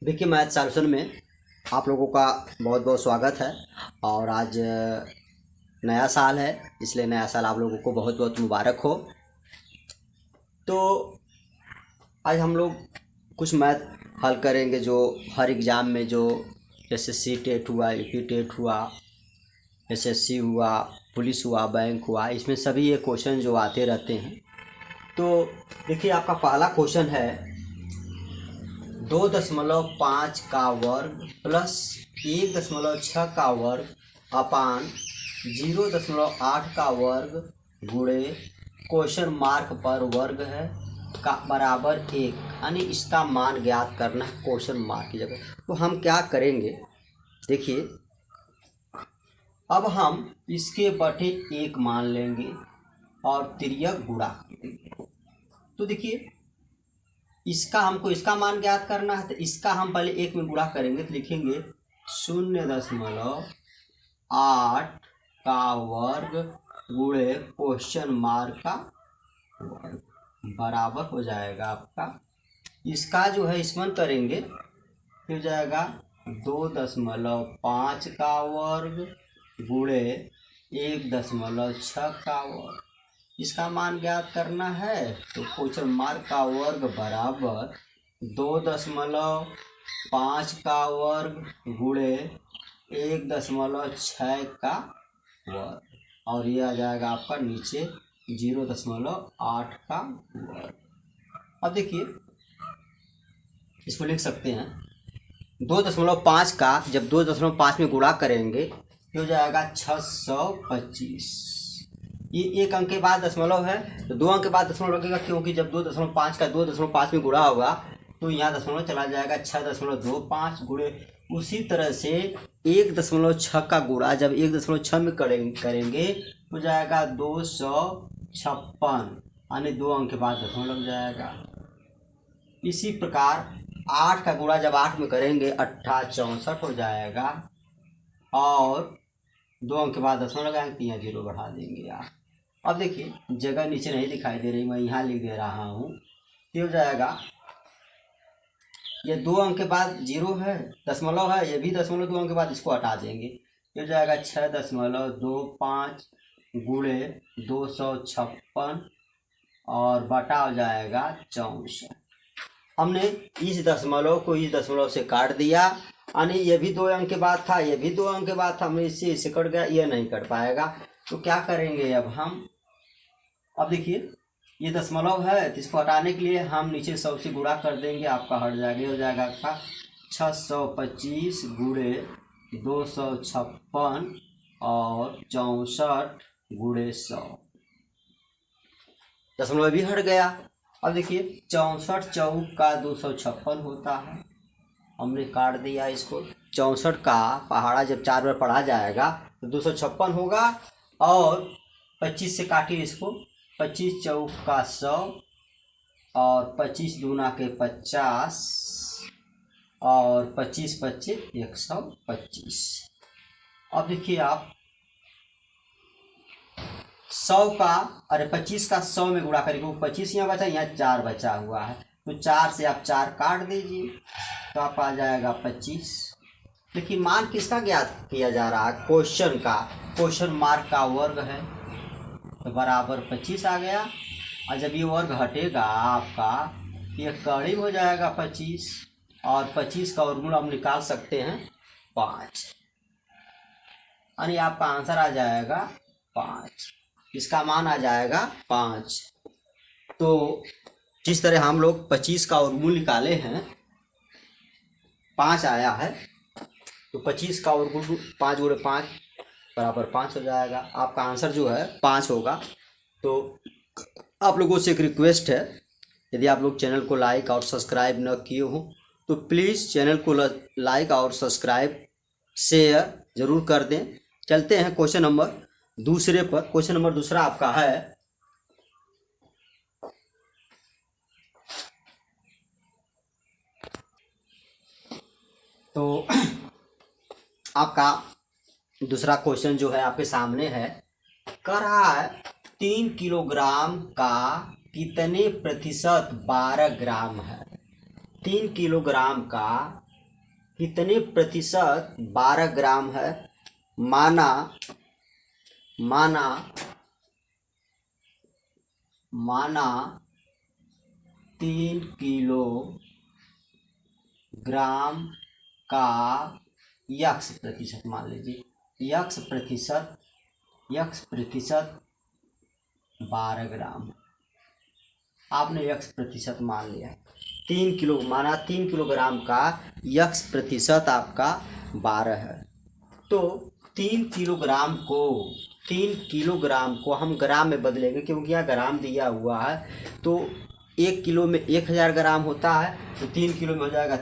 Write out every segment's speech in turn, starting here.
देखिए, math solution में आप लोगों का बहुत बहुत स्वागत है। और आज नया साल है, इसलिए नया साल आप लोगों को बहुत बहुत मुबारक हो। तो आज हम लोग कुछ मैथ हल करेंगे जो हर एग्ज़ाम में, जो जैसे सी टेट हुआ, यूपी टेट हुआ, एसएससी हुआ, पुलिस हुआ, बैंक हुआ, इसमें सभी ये क्वेश्चन जो आते रहते हैं। तो देखिए, आपका पहला क्वेश्चन है 2.5 का वर्ग प्लस 1.6 का वर्ग अपान 0.8 का वर्ग गुणे क्वेश्चन मार्क पर वर्ग है का बराबर 1, यानी इसका मान ज्ञात करना है क्वेश्चन मार्क की जगह। तो हम क्या करेंगे, देखिए, अब हम इसके बटे 1 मान लेंगे और तिर्यक गुणा करेंगे। तो देखिए, इसका हमको इसका मान ज्ञात करना है, तो इसका हम पहले 1 में गुणा करेंगे। तो लिखेंगे 0.8 का वर्ग गुणे क्वेश्चन मार्क का वर्ग बराबर हो जाएगा आपका, इसका जो है स्मरण करेंगे, फिर जाएगा 2.5 का वर्ग गुणे 1.6 का वर्ग। इसका मान ज्ञात करना है, तो क्वेश्चन मार्क का वर्ग बराबर 2.5 का वर्ग गुणे 1.6 का वर्ग, और ये आ जाएगा आपका नीचे 0.8 का वर्ग। अब देखिए, इसमें लिख सकते हैं 2.5 का जब 2.5 में गुणा करेंगे तो हो जाएगा 625। ये 1 अंक के बाद दशमलव है, तो 2 अंक के बाद दशमलव लगेगा, क्योंकि जब 2.5 का 2.5 में गुणा होगा तो यहाँ दशमलव चला जाएगा। 6.25 गुणे, उसी तरह से 1.6 का गुणा जब 1.6 में करेंगे तो जाएगा 256, यानी 2 अंक के बाद दशमलव लग जाएगा। इसी प्रकार 8 का गुणा जब 8 में करेंगे 8×64 हो जाएगा, और 2 अंक के बाद दशमलव लगाएंगे तो यहाँ 0 बढ़ा देंगे आप। अब देखिए, जगह नीचे नहीं दिखाई दे रही, मैं यहाँ लिख दे रहा हूँ। ये हो जाएगा, ये 2 अंक के बाद 0 है, दशमलव है, ये भी दशमलव 2 अंक के बाद इसको हटा देंगे। ये हो जाएगा 6.25 गुणे 256 और बटा हो जाएगा 64। हमने इस दशमलव को इस दशमलव से काट दिया, यानी ये भी 2 अंक के बाद था, ये भी 2 अंक के बाद था, हमने इससे कट गया, ये नहीं कट पाएगा। तो क्या करेंगे अब हम, अब देखिए, ये दशमलव है, तो इसको हटाने के लिए हम नीचे 100 से गुणा कर देंगे, आपका हट जाएगा। हो जाएगा आपका 625 गुणे 256 और 64 गुणे 100, दशमलव भी हट गया। अब देखिए, 64 चौक का 256 होता है, हमने काट दिया इसको। 64 का पहाड़ा जब 4 बार पढ़ा जाएगा तो 256 होगा, और 25 से काटिए इसको, 25 चौक का 100 और 25 दूना के 50 और 25 25 125। अब देखिए आप 100 का, अरे 25 का 100 में गुणा करेंगे, 25 यहाँ बचा, यहाँ 4 बचा हुआ है, तो 4 से आप 4 काट दीजिए, तो आप आ जाएगा 25। देखिए, मान किसका ज्ञात किया जा रहा है, क्वेश्चन का, क्वेश्चन मार्क का वर्ग है, तो बराबर 25 आ गया। और जब ये वर्ग हटेगा आपका, ये करीब हो जाएगा 25, और 25 का वर्गमूल हम निकाल सकते हैं 5, यानी आपका आंसर आ जाएगा 5, इसका मान आ जाएगा 5। तो जिस तरह हम लोग 25 का वर्गमूल निकाले हैं, 5 आया है, तो 25 का वर्गमूल 5 गुणे 5 बराबर 5 हो जाएगा। आपका आंसर जो है 5 होगा। तो आप लोगों से एक रिक्वेस्ट है, यदि आप लोग चैनल को लाइक और सब्सक्राइब न किए हो तो प्लीज़ चैनल को लाइक और सब्सक्राइब शेयर ज़रूर कर दें। चलते हैं क्वेश्चन नंबर दूसरे पर। क्वेश्चन नंबर दूसरा आपका है, तो आपका दूसरा क्वेश्चन जो है आपके सामने है, कह रहा है 3 किलोग्राम का कितने प्रतिशत 12 ग्राम है। 3 किलोग्राम का कितने प्रतिशत 12 ग्राम है? माना माना माना 3 किलोग्राम का यक्स प्रतिशत, मान लीजिए यक्स प्रतिशत 12 ग्राम, आपने यक्स प्रतिशत मान लिया। 3 किलोग्राम का यक्स प्रतिशत आपका 12 है। तो 3 किलोग्राम को हम ग्राम में बदलेंगे, क्योंकि यहाँ ग्राम दिया हुआ है। तो 1 किलो में 1000 ग्राम होता है, तो 3 किलो में हो जाएगा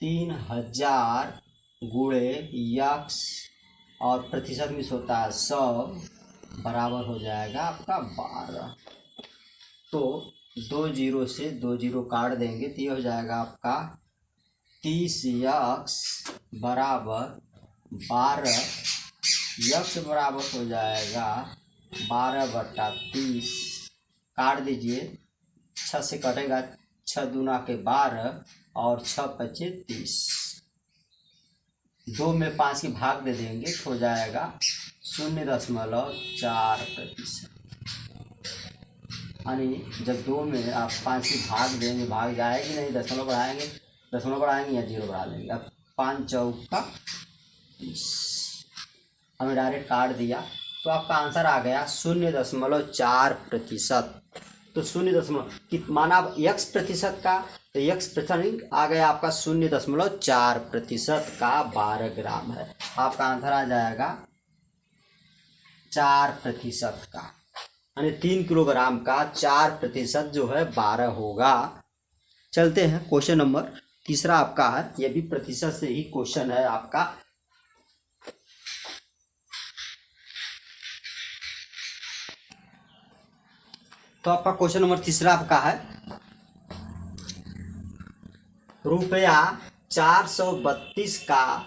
3000 गुणे यक्स और प्रतिशत में होता है 100, बराबर हो जाएगा आपका 12। तो 2 जीरो से 2 जीरो काट देंगे तो ये हो जाएगा आपका 30 यक्स बराबर 12, यक्स बराबर हो जाएगा 12/30, काट दीजिए, 6 से कटेगा, 6 दूना के 12 और 6 पच्चे 30, 2 में 5 की भाग दे देंगे तो हो जाएगा 0.4%। यानी जब 2 में आप 5 की भाग देंगे, भाग जाएगी नहीं, दशमलव बढ़ाएंगे या 0 बढ़ा लेंगे। अब 5 चौका 30, हमें डायरेक्ट काट दिया, तो आपका आंसर आ गया 0.4%। तो 0 माना यक्स प्रतिशत का, तो यक्स प्रतिशत आ गया आपका 0.4% का 12 ग्राम है। आपका आंसर आ जाएगा 4% का, यानी 3 किलोग्राम का 4% जो है 12 होगा। चलते हैं क्वेश्चन नंबर तीसरा आपका है, यह भी प्रतिशत से ही क्वेश्चन है आपका। तो आपका क्वेश्चन नंबर तीसरा आपका है, रुपया 432 का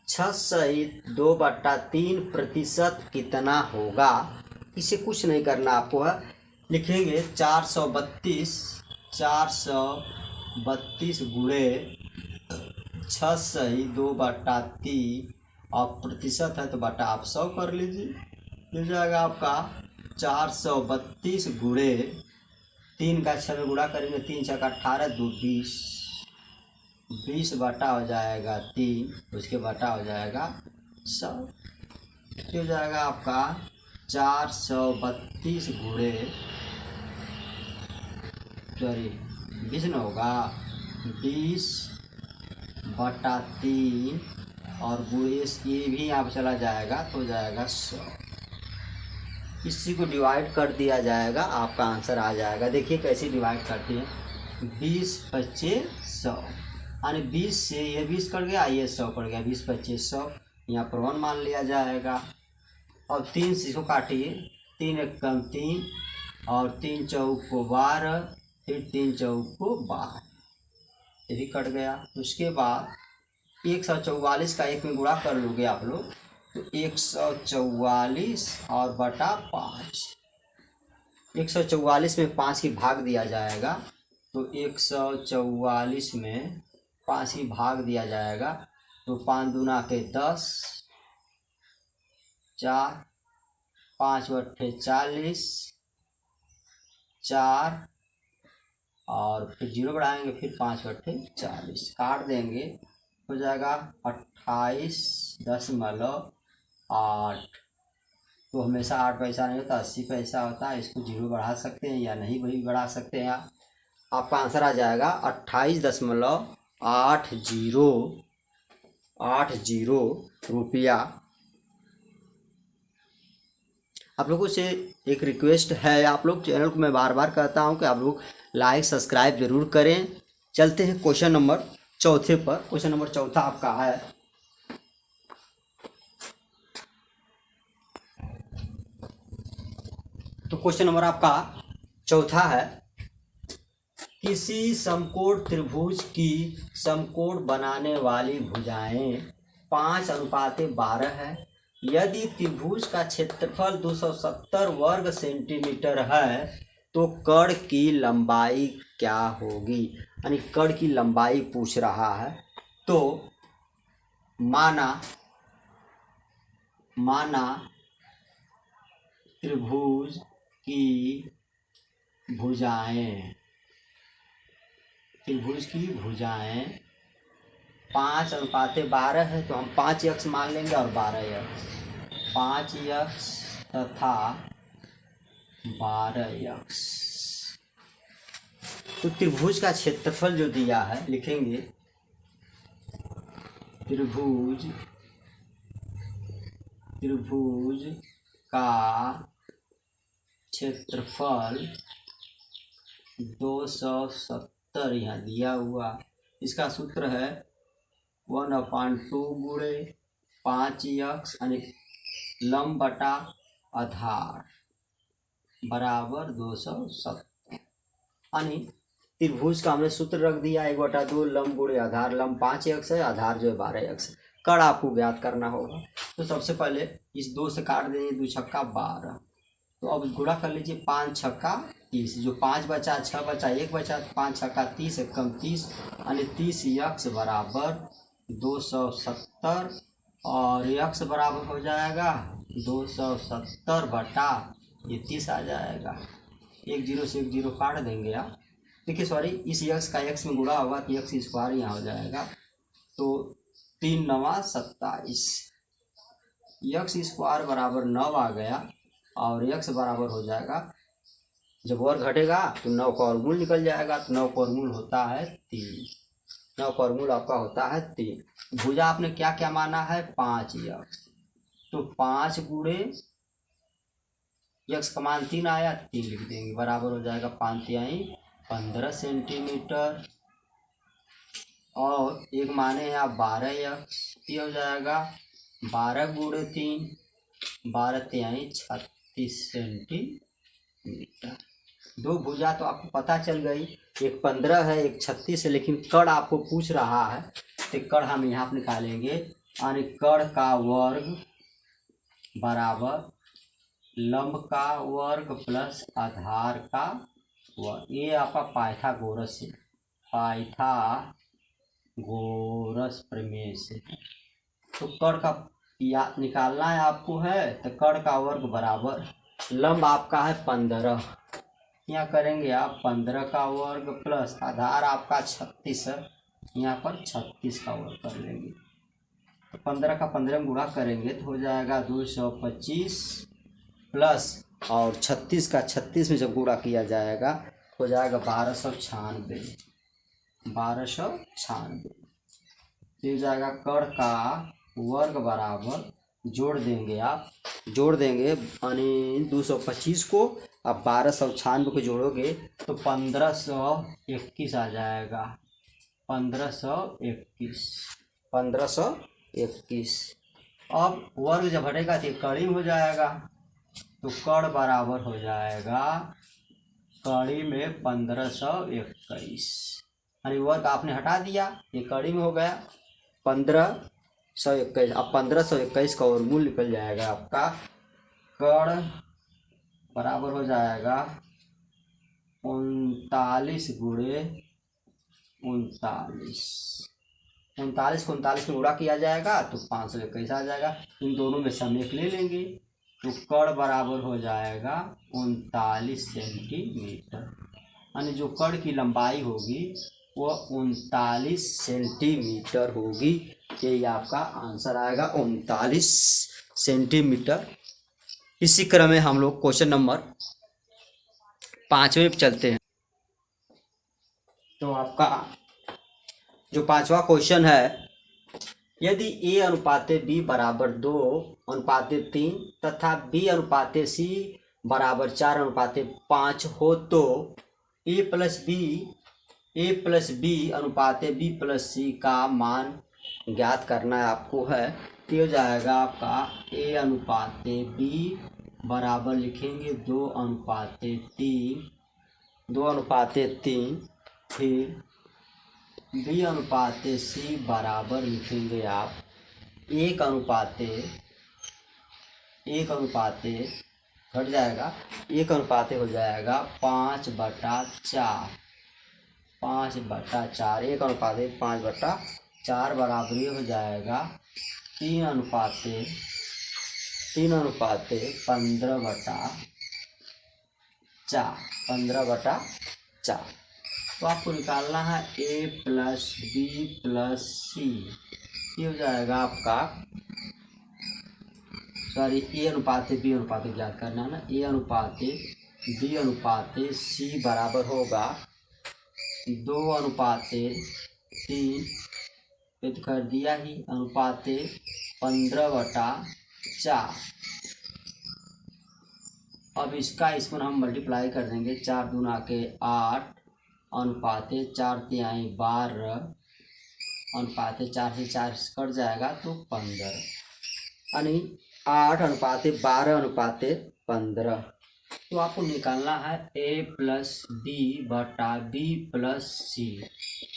6 सहित 2/3% कितना होगा? इसे कुछ नहीं करना आपको है, लिखेंगे 432 गुणे 6 सही 2/3 और प्रतिशत है तो बटा आप 100 कर लीजिए, मिल जाएगा आपका 432 गुणे 3 का 6 में गुणा करेंगे, 3 छक्का 18, 2 20 बटा हो जाएगा 3, उसके बटा हो जाएगा 100, हो जाएगा आपका 432 गुणे 20 न होगा 20/3 और गुणे ये भी यहाँ पर चला जाएगा तो हो जाएगा 100। इसी को डिवाइड कर दिया जाएगा, आपका आंसर आ जाएगा। देखिए कैसे डिवाइड करते हैं, 20 25 100, यानी 20 से ये 20 कट गया, ये 100 कट गया, 20 25 100, यहाँ पर 1 मान लिया जाएगा। और 3 से इसको काटिए, 3 एक कम 3 और 3 चौक को 12, फिर 3 चौक को 12, ये भी कट गया। उसके बाद 144 का 1 में गुणा कर लोगे आप लोग, तो 144 और बटा 5, 144 में 5 की भाग दिया जाएगा, तो 144 में 5 की भाग दिया जाएगा, तो 5 दूना के 10, 4, 5 बट्ठे 40, 4 और फिर 0 बढ़ाएंगे, फिर 5 बट्ठे 40, काट देंगे, हो जाएगा 28.8। तो हमेशा 8 पैसा नहीं होता, 80 पैसा होता है। इसको 0 बढ़ा सकते हैं या नहीं भी बढ़ा सकते हैं। आपका आंसर आ जाएगा 28.80 रुपया। आप लोगों से एक रिक्वेस्ट है, आप लोग चैनल को मैं बार बार कहता हूं कि आप लोग लाइक सब्सक्राइब जरूर करें। चलते हैं क्वेश्चन नंबर चौथे पर। क्वेश्चन नंबर चौथा आपका है, तो क्वेश्चन नंबर आपका चौथा है, किसी समकोण त्रिभुज की समकोण बनाने वाली भुजाएं 5:12 है। यदि त्रिभुज का क्षेत्रफल 270 वर्ग सेंटीमीटर है तो कर्ण की लंबाई क्या होगी? यानी कर्ण की लंबाई पूछ रहा है। तो माना त्रिभुज की भुजाएं 5:12 है, तो हम 5x मान लेंगे और 12x, 5x तथा 12x। तो त्रिभुज का क्षेत्रफल जो दिया है लिखेंगे त्रिभुज का क्षेत्रफल 270 यहाँ दिया हुआ। इसका सूत्र है 1/2 गुणे 5x यानी लंब बटा आधार बराबर 270। यानी त्रिभुज का हमने सूत्र रख दिया 1/2 लंब गुणे आधार। लंब 5x है, आधार जो है 12x। कड़ आपको ज्ञात करना होगा। तो सबसे पहले इस 2 से काट देंगे, 2 छक्का 12। तो अब गुणा कर लीजिए, 5 छक्का 30, जो 5 बचा 6 बचा 1 बचा, 5 छक्का 30 1 कम 30 यानी 30x बराबर 270 और x बराबर हो जाएगा 270 बटा ये 30 आ जाएगा। 1 0 से 1 0 काट देंगे आप। देखिए सॉरी, इस x का x में गुणा होगा तो x स्क्वायर यहाँ हो जाएगा। तो 3 9 27, x स्क्वायर बराबर 9 आ गया और x बराबर हो जाएगा, जब वर्ग घटेगा तो 9 का वर्गमूल निकल जाएगा। तो 9 का वर्गमूल होता है 3, 9 का वर्गमूल आपका होता है 3। भुजा आपने क्या क्या माना है 5x, तो 5 गुणे x का मान 3 आया, 3 लिख देंगे बराबर हो जाएगा 5 तिहाई 15 सेंटीमीटर। और एक माने हैं आप 12x, ये हो जाएगा 12 गुणे 3 12 तिहाई 36 सेंटीमीटर। 2 भुजा तो आपको पता चल गई, एक 15 है एक 36 है, लेकिन कड़ आपको पूछ रहा है तो कड़ हम यहाँ पर निकालेंगे। यानी कड़ का वर्ग बराबर लंब का वर्ग प्लस आधार का वर्ग। ये आपका पाइथागोरस प्रमेय से। तो कड़ का या निकालना है आपको है, तो कड़ का वर्ग बराबर लंब आपका है 15, यहाँ करेंगे आप 15 का वर्ग प्लस आधार आपका 36 है, यहाँ पर 36 का वर्ग कर लेंगे। तो 15 का 15 में गुणा करेंगे तो हो जाएगा 225 प्लस और 36 का 36 में जब गुणा किया जाएगा हो जाएगा 1296। हो जाएगा कड़ का वर्ग बराबर, जोड़ देंगे आप, जोड़ देंगे यानी 225 को आप 1296 को जोड़ोगे तो 1521 आ जाएगा। 1521। अब वर्ग जब हटेगा तो कड़ी में हो जाएगा, तो कड़ बराबर हो जाएगा कड़ी में 1521। यानी वर्ग आपने हटा दिया, ये कड़ी में हो गया 1521। अब 1521 का वर्गमूल निकल जाएगा आपका। कड़ बराबर हो जाएगा 39 गुणे 39। 39 को 39 में गुणा किया जाएगा तो 521 आ जाएगा। इन दोनों में समेट ले लेंगे तो कड़ बराबर हो जाएगा 39 सेंटीमीटर। यानी जो कड़ की लंबाई होगी वो 39 सेंटीमीटर होगी। यही आपका आंसर आएगा 39 सेंटीमीटर। इसी क्रम में हम लोग क्वेश्चन नंबर 5वें पे चलते हैं। तो आपका जो 5वां क्वेश्चन है, यदि a अनुपाते b बराबर 2 अनुपाते 3 तथा b अनुपाते c बराबर 4 अनुपाते 5 हो तो a plus b अनुपाते b plus c का मान ज्ञात करना है आपको है। तो हो जाएगा आपका a अनुपाते b बराबर लिखेंगे 2:3, फिर b अनुपाते c बराबर लिखेंगे आप 1 अनुपाते घट जाएगा 1 अनुपाते हो जाएगा 5/4। 1 अनुपाते 5/4 4 बराबरी हो जाएगा 3 अनुपाते 15/4। तो आपको निकालना है a प्लस बी प्लस सी। ये हो जाएगा आपका, सॉरी, ए अनुपाते बी अनुपाते याद करना है ना, ए अनुपाते बी अनुपाते सी बराबर होगा 2/3, ये तो कर दिया ही, अनुपाते 15/4। अब इसका इसमें हम मल्टीप्लाई कर देंगे, 4 दूना के 8 अनुपाते 4 तिहाई 12 अनुपाते 4 से 4 कट जाएगा तो 15, यानी 8 अनुपाते 12 अनुपाते 15। तो आपको निकालना है a प्लस बी बटा बी प्लस सी।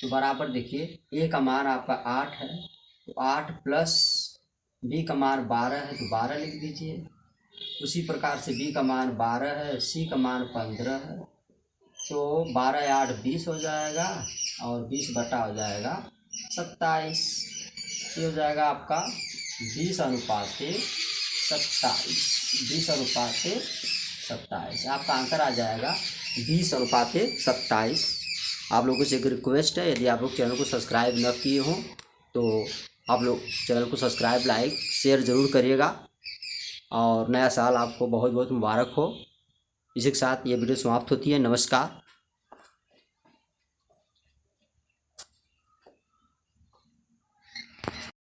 तो बराबर देखिए, a का मान आपका 8 है तो 8 प्लस b का मान 12 है तो 12 लिख दीजिए। उसी प्रकार से b का मान 12 है, c का मान 15 है, तो 12 8 20 हो जाएगा और 20 बटा हो जाएगा 27। ये हो जाएगा आपका 20/27। आपका आंसर आ जाएगा 20/27। आप लोगों से एक रिक्वेस्ट है, यदि आप लोग चैनल को सब्सक्राइब न किए हों तो आप लोग चैनल को सब्सक्राइब, लाइक, शेयर ज़रूर करिएगा। और नया साल आपको बहुत बहुत मुबारक हो। इसी के साथ ये वीडियो समाप्त होती है। नमस्कार।